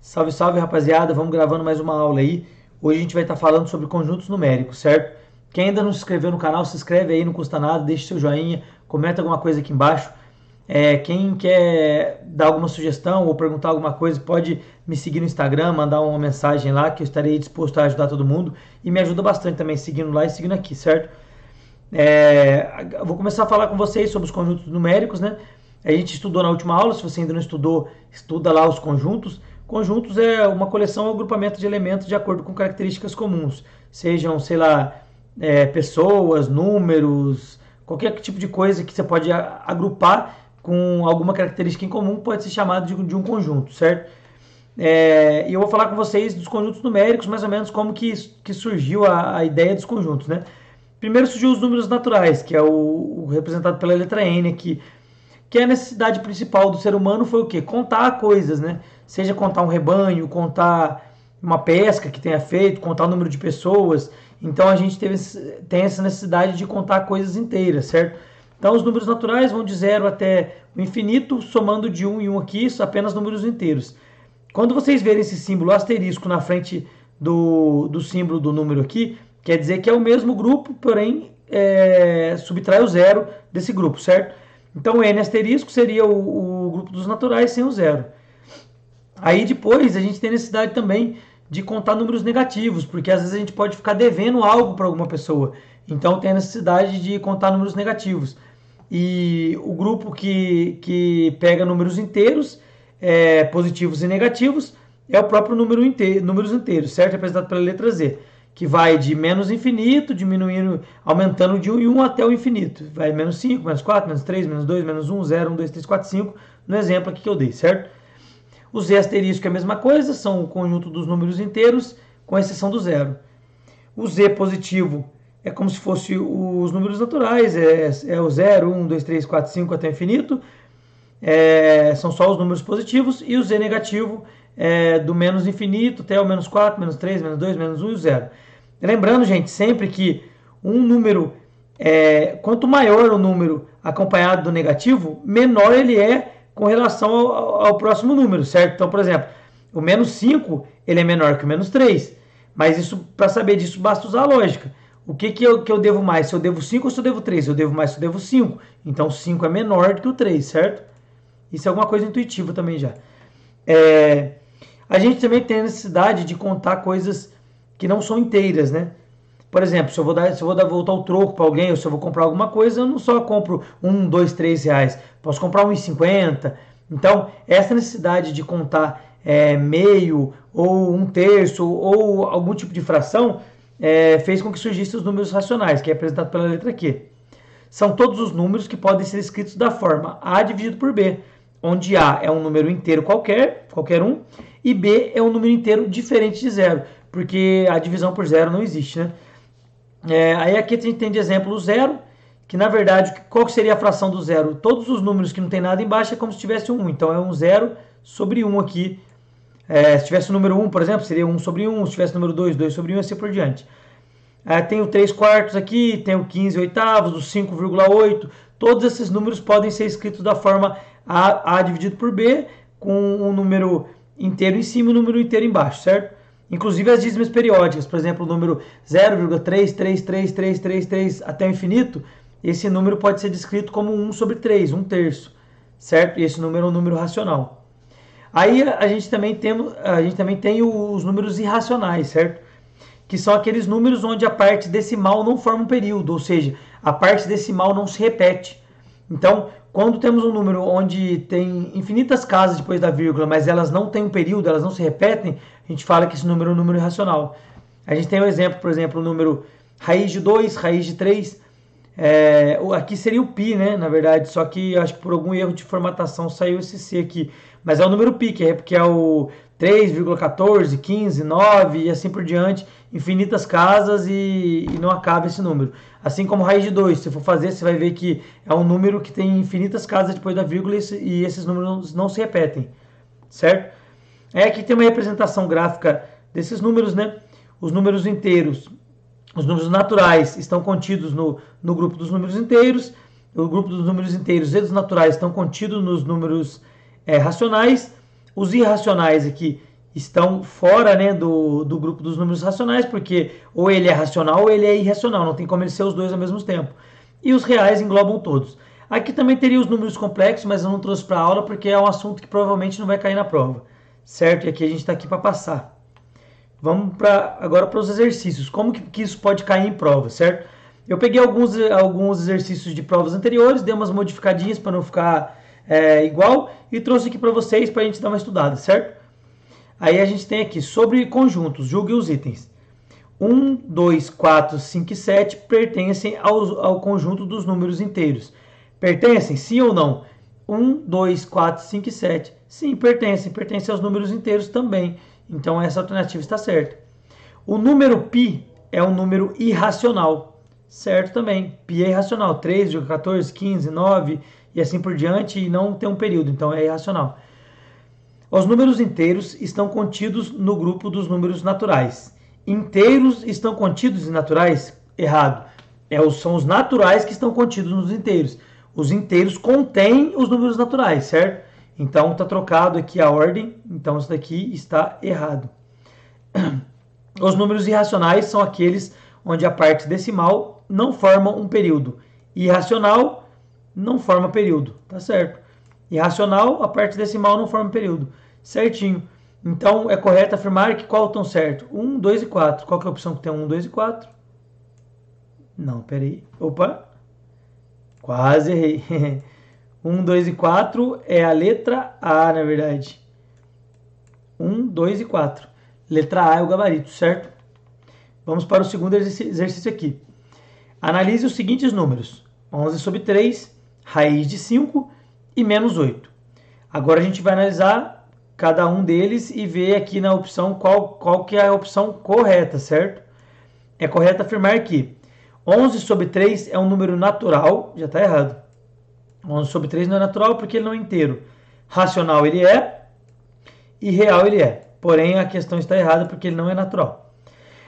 Salve, salve, rapaziada. Vamos gravando mais uma aula aí. Hoje a gente vai estar falando sobre conjuntos numéricos, certo? Quem ainda não se inscreveu no canal, se inscreve aí, não custa nada, deixa seu joinha, comenta alguma coisa aqui embaixo. Quem quer dar alguma sugestão ou perguntar alguma coisa, pode me seguir no Instagram, mandar uma mensagem lá, que eu estarei disposto a ajudar todo mundo. E me ajuda bastante também seguindo lá e seguindo aqui, certo? Eu vou começar a falar com vocês sobre os conjuntos numéricos, né? A gente estudou na última aula, se você ainda não estudou, estuda lá os conjuntos. Conjuntos é uma coleção ou agrupamento de elementos de acordo com características comuns, sejam, sei lá, pessoas, números, qualquer tipo de coisa que você pode agrupar com alguma característica em comum pode ser chamado de um conjunto, certo? E eu vou falar com vocês dos conjuntos numéricos, mais ou menos como que surgiu a ideia dos conjuntos, né? Primeiro surgiu os números naturais, que é o representado pela letra N aqui, que é a necessidade principal do ser humano foi o quê? Contar coisas, né? Seja contar um rebanho, contar uma pesca que tenha feito, contar o número de pessoas. Então a gente tem essa necessidade de contar coisas inteiras, certo? Então os números naturais vão de 0 até o infinito, somando de 1 em 1 aqui, apenas números inteiros. Quando vocês verem esse símbolo asterisco na frente do símbolo do número aqui, quer dizer que é o mesmo grupo, porém subtrai o zero desse grupo, certo? Então o N asterisco seria o grupo dos naturais sem o zero. Aí depois a gente tem necessidade também de contar números negativos, porque às vezes a gente pode ficar devendo algo para alguma pessoa. Então tem a necessidade de contar números negativos. E o grupo que pega números inteiros, positivos e negativos, é o próprio números inteiros, certo? Representado pela letra Z, que vai de menos infinito, diminuindo, aumentando de 1 em 1 até o infinito. Vai menos 5, menos 4, menos 3, menos 2, menos 1, 0, 1, 2, 3, 4, 5, no exemplo aqui que eu dei, certo? O Z asterisco é a mesma coisa, são o conjunto dos números inteiros, com exceção do zero. O Z positivo é como se fosse os números naturais, é o 0, 1, 2, 3, 4, 5 até o infinito, são só os números positivos, e o Z negativo é do menos infinito até o menos 4, menos 3, menos 2, menos 1 e o 0. Lembrando, gente, sempre que um número, quanto maior o número acompanhado do negativo, menor ele é com relação ao próximo número, certo? Então, por exemplo, o menos 5 ele é menor que o menos 3, mas isso, para saber disso, basta usar a lógica. O que eu devo mais? Se eu devo 5 ou se eu devo 3? Eu devo mais se eu devo 5. Então 5 é menor do que o 3, certo? Isso é alguma coisa intuitiva também já. A gente também tem a necessidade de contar coisas que não são inteiras, né? Por exemplo, se eu vou voltar o troco para alguém, ou se eu vou comprar alguma coisa, eu não só compro 1, 2, 3 reais. Posso comprar 1,50. Então, essa necessidade de contar meio, ou um terço, ou algum tipo de fração, fez com que surgissem os números racionais, que é apresentado pela letra Q. São todos os números que podem ser escritos da forma A dividido por B, onde A é um número inteiro qualquer um, e B é um número inteiro diferente de zero, porque a divisão por zero não existe, né? Aí aqui a gente tem de exemplo o zero, que na verdade, qual que seria a fração do zero? Todos os números que não tem nada embaixo é como se tivesse um 1, então é um zero sobre 1 aqui. Se tivesse o número 1, por exemplo, seria 1 sobre 1, se tivesse o número 2, 2 sobre 1 e assim por diante. Tem o 3 quartos aqui, tem o 15 oitavos, o 5,8, todos esses números podem ser escritos da forma A dividido por B, com um número inteiro em cima e um número inteiro embaixo, certo? Inclusive as dízimas periódicas, por exemplo, o número 0,33333 até o infinito, esse número pode ser descrito como 1 sobre 3, 1 terço, certo? E esse número é um número racional. Aí a gente também tem os números irracionais, certo? Que são aqueles números onde a parte decimal não forma um período, ou seja, a parte decimal não se repete. Então, quando temos um número onde tem infinitas casas depois da vírgula, mas elas não têm um período, elas não se repetem, a gente fala que esse número é um número irracional. A gente tem um exemplo, por exemplo, o número raiz de 2, raiz de 3. Aqui seria o π, né, na verdade, só que acho que por algum erro de formatação saiu esse C aqui. Mas é o número π, que é o 3,14, 15, 9 e assim por diante, infinitas casas e não acaba esse número. Assim como raiz de 2, se for fazer, você vai ver que é um número que tem infinitas casas depois da vírgula e esses números não se repetem, certo? Aqui tem uma representação gráfica desses números, né? Os números inteiros, os números naturais estão contidos no grupo dos números inteiros, o grupo dos números inteiros e dos naturais estão contidos nos números racionais, os irracionais aqui, estão fora, né, do grupo dos números racionais, porque ou ele é racional ou ele é irracional, não tem como ele ser os dois ao mesmo tempo. E os reais englobam todos. Aqui também teria os números complexos, mas eu não trouxe para aula porque é um assunto que provavelmente não vai cair na prova, certo? E aqui a gente está aqui para passar. Vamos agora para os exercícios. Como que isso pode cair em prova, certo? Eu peguei alguns exercícios de provas anteriores, dei umas modificadinhas para não ficar igual e trouxe aqui para vocês para a gente dar uma estudada, certo? Aí a gente tem aqui sobre conjuntos, julgue os itens. 1, 2, 4, 5 e 7 pertencem ao conjunto dos números inteiros. Pertencem, sim ou não? 1, 2, 4, 5 e 7. Sim, pertencem. Pertencem aos números inteiros também. Então essa alternativa está certa. O número π é um número irracional. Certo também. Π é irracional. 3, 14, 15, 9 e assim por diante e não tem um período. Então é irracional. Os números inteiros estão contidos no grupo dos números naturais. Inteiros estão contidos em naturais? Errado. São os naturais que estão contidos nos inteiros. Os inteiros contêm os números naturais, certo? Então está trocado aqui a ordem. Então isso daqui está errado. Os números irracionais são aqueles onde a parte decimal não forma um período. Irracional não forma período, tá certo? Irracional, a parte decimal não forma período. Certinho. Então, é correto afirmar que qual estão certo? 1, 2 e 4. Qual que é a opção que tem 1, 2 e 4? Não, peraí. Opa. Quase errei. 1, 2 e 4 é a letra A, na verdade. 1, 2 e 4. Letra A é o gabarito, certo? Vamos para o segundo exercício aqui. Analise os seguintes números. 11 sobre 3, raiz de 5 e menos 8. Agora a gente vai analisar cada um deles e ver aqui na opção qual que é a opção correta, certo? É correto afirmar que 11 sobre 3 é um número natural, já está errado. 11 sobre 3 não é natural porque ele não é inteiro. Racional ele é e real ele é. Porém, a questão está errada porque ele não é natural.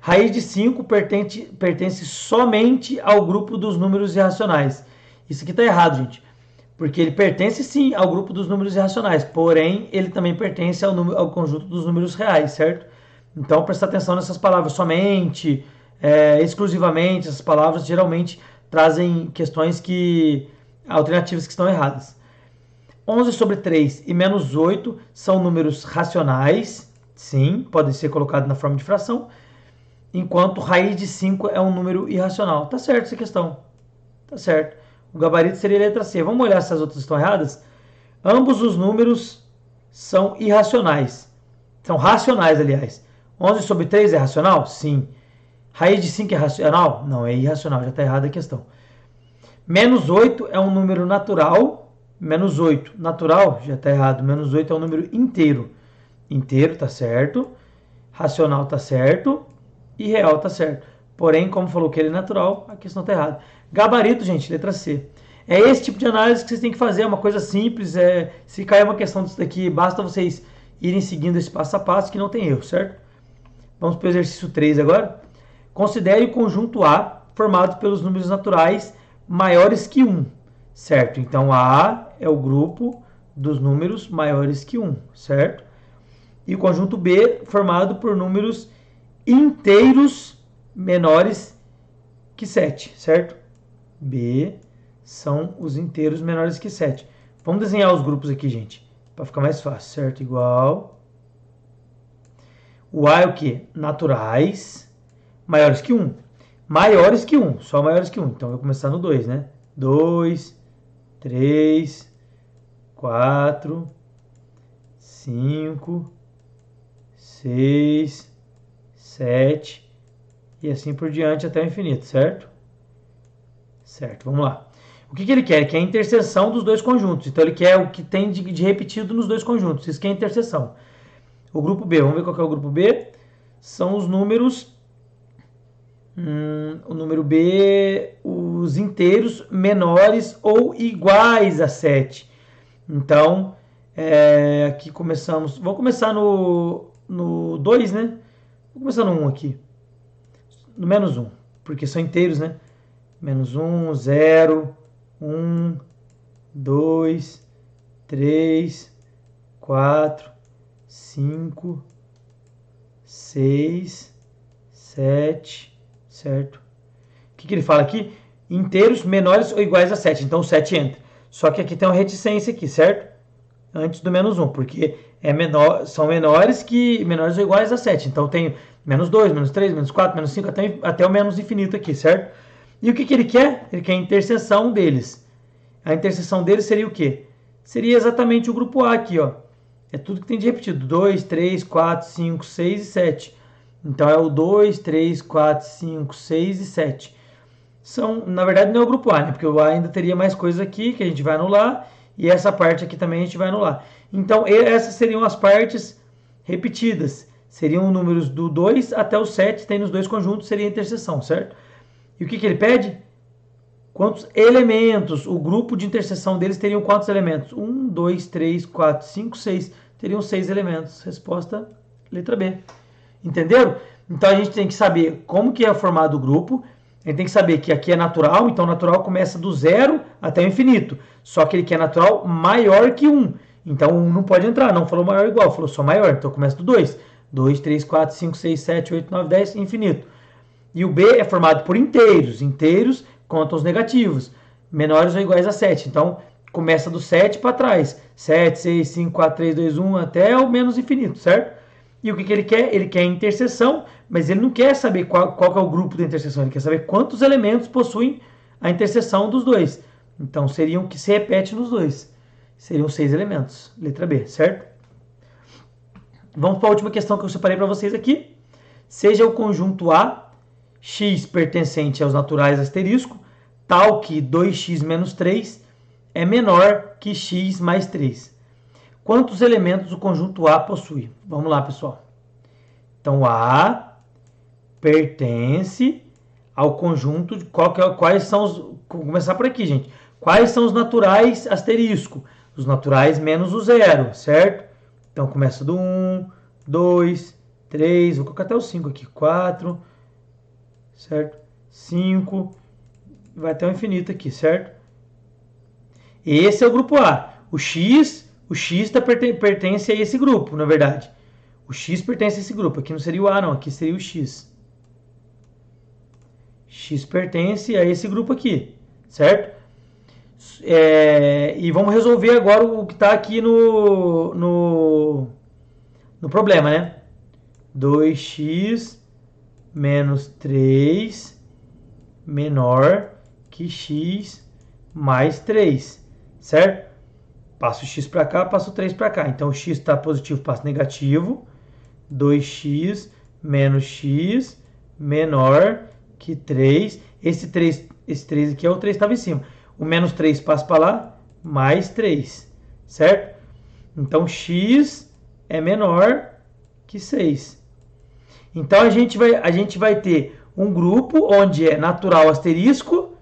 Raiz de 5 pertence somente ao grupo dos números irracionais. Isso aqui está errado, gente. Porque ele pertence sim ao grupo dos números irracionais, porém ele também pertence ao conjunto dos números reais, certo? Então prestar atenção nessas palavras somente, exclusivamente, essas palavras geralmente trazem questões alternativas que estão erradas. 11 sobre 3 e menos 8 são números racionais, sim, podem ser colocados na forma de fração, enquanto raiz de 5 é um número irracional. Tá certo essa questão, tá certo. O gabarito seria a letra C. Vamos olhar se as outras estão erradas? Ambos os números são irracionais. São racionais, aliás. 11 sobre 3 é racional? Sim. Raiz de 5 é racional? Não, é irracional. Já está errada a questão. Menos 8 é um número natural. Menos 8, natural? Já está errado. Menos 8 é um número inteiro. Inteiro está certo. Racional está certo. E real está certo. Porém, como falou que ele é natural, a questão está errada. Gabarito, gente, letra C. É esse tipo de análise que vocês têm que fazer, é uma coisa simples. Se cair uma questão disso daqui, basta vocês irem seguindo esse passo a passo que não tem erro, certo? Vamos para o exercício 3 agora. Considere o conjunto A formado pelos números naturais maiores que 1, certo? Então, A é o grupo dos números maiores que 1, certo? E o conjunto B formado por números inteiros menores que 7, certo? B são os inteiros menores que 7. Vamos desenhar os grupos aqui, gente, para ficar mais fácil, certo? Igual. O A é o quê? Naturais maiores que 1. Maiores que 1, só maiores que 1. Então, eu vou começar no 2, né? 2, 3, 4, 5, 6, 7 e assim por diante até o infinito, certo? Certo, vamos lá. O que ele quer? Ele quer a interseção dos dois conjuntos. Então ele quer o que tem de repetido nos dois conjuntos. Isso que é a interseção. O grupo B, vamos ver qual que é o grupo B? São os números... o número B, os inteiros menores ou iguais a 7. Então, aqui começamos... Vamos começar no 2, né? Vou começar no 1 aqui. No menos 1, porque são inteiros, né? Menos 1, 0, 1, 2, 3, 4, 5, 6, 7, certo? O que ele fala aqui? Inteiros menores ou iguais a 7. Então o 7 entra. Só que aqui tem uma reticência aqui, certo? Antes do menos 1, porque são menores ou iguais a 7. Então tem menos 2, menos 3, menos 4, menos 5, até o menos infinito aqui, certo? E o que ele quer? Ele quer a interseção deles. A interseção deles seria o quê? Seria exatamente o grupo A aqui, ó. É tudo que tem de repetido. 2, 3, 4, 5, 6 e 7. Então é o 2, 3, 4, 5, 6 e 7. Na verdade não é o grupo A, né? Porque o A ainda teria mais coisas aqui que a gente vai anular. E essa parte aqui também a gente vai anular. Então essas seriam as partes repetidas. Seriam números do 2 até o 7. Tem nos dois conjuntos, seria a interseção, certo? E o que ele pede? Quantos elementos? O grupo de interseção deles teriam quantos elementos? 1, 2, 3, 4, 5, 6. Teriam 6 elementos. Resposta, letra B. Entenderam? Então a gente tem que saber como que é formado o grupo. A gente tem que saber que aqui é natural. Então natural começa do 0 até o infinito. Só que ele quer natural maior que 1. Então 1 não pode entrar. Não falou maior ou igual, falou só maior. Então começa do 2. 2, 3, 4, 5, 6, 7, 8, 9, 10, infinito. E o B é formado por inteiros. Inteiros contam os negativos. Menores ou iguais a 7. Então, começa do 7 para trás. 7, 6, 5, 4, 3, 2, 1 até o menos infinito, certo? E o que ele quer? Ele quer a interseção, mas ele não quer saber qual que é o grupo da interseção. Ele quer saber quantos elementos possuem a interseção dos dois. Então, seriam que se repete nos dois. Seriam 6 elementos. Letra B, certo? Vamos para a última questão que eu separei para vocês aqui. Seja o conjunto A x pertencente aos naturais asterisco, tal que 2x menos 3 é menor que x mais 3. Quantos elementos o conjunto A possui? Vamos lá, pessoal. Então, A pertence ao conjunto de quais são os... Vou começar por aqui, gente. Quais são os naturais asterisco? Os naturais menos o 0, certo? Então, começa do 1, 2, 3, vou colocar até o 5 aqui, 4... certo? 5, vai até o infinito aqui, certo? Esse é o grupo A. O X pertence a esse grupo, na verdade. O X pertence a esse grupo. Aqui não seria o A, não. Aqui seria o X. X pertence a esse grupo aqui, certo? E vamos resolver agora o que está aqui no problema, né? 2x menos 3 menor que x mais 3, certo? Passo o x para cá, passo o 3 para cá. Então, o x está positivo, passo negativo. 2x menos x menor que 3. Esse 3 aqui é o 3 estava em cima. O menos 3 passa para lá, mais 3, certo? Então, x é menor que 6. Então, a gente vai ter um grupo onde é natural asterisco,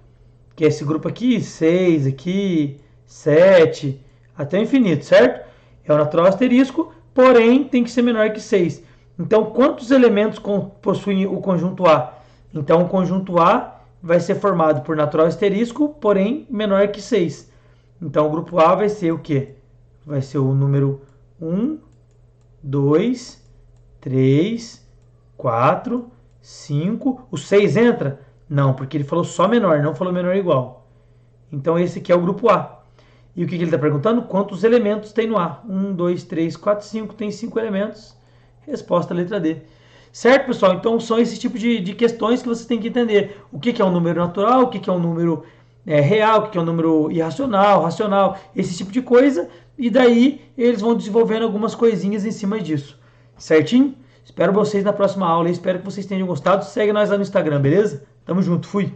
que é esse grupo aqui, 6 aqui, 7, até o infinito, certo? É o natural asterisco, porém tem que ser menor que 6. Então, quantos elementos possuem o conjunto A? Então, o conjunto A vai ser formado por natural asterisco, porém menor que 6. Então, o grupo A vai ser o quê? Vai ser o número 1, 2, 3, 4, 5. O 6 entra? Não, porque ele falou só menor, não falou menor igual. Então, esse aqui é o grupo A. E o que ele está perguntando? Quantos elementos tem no A? 1, 2, 3, 4, 5. Tem 5 elementos. Resposta, letra D. Certo, pessoal? Então, são esse tipo de questões que você tem que entender. O que é um número natural, o que é um número real, o que é um número irracional, racional, esse tipo de coisa. E daí, eles vão desenvolvendo algumas coisinhas em cima disso. Certinho? Espero vocês na próxima aula. Espero que vocês tenham gostado. Segue nós lá no Instagram, beleza? Tamo junto. Fui!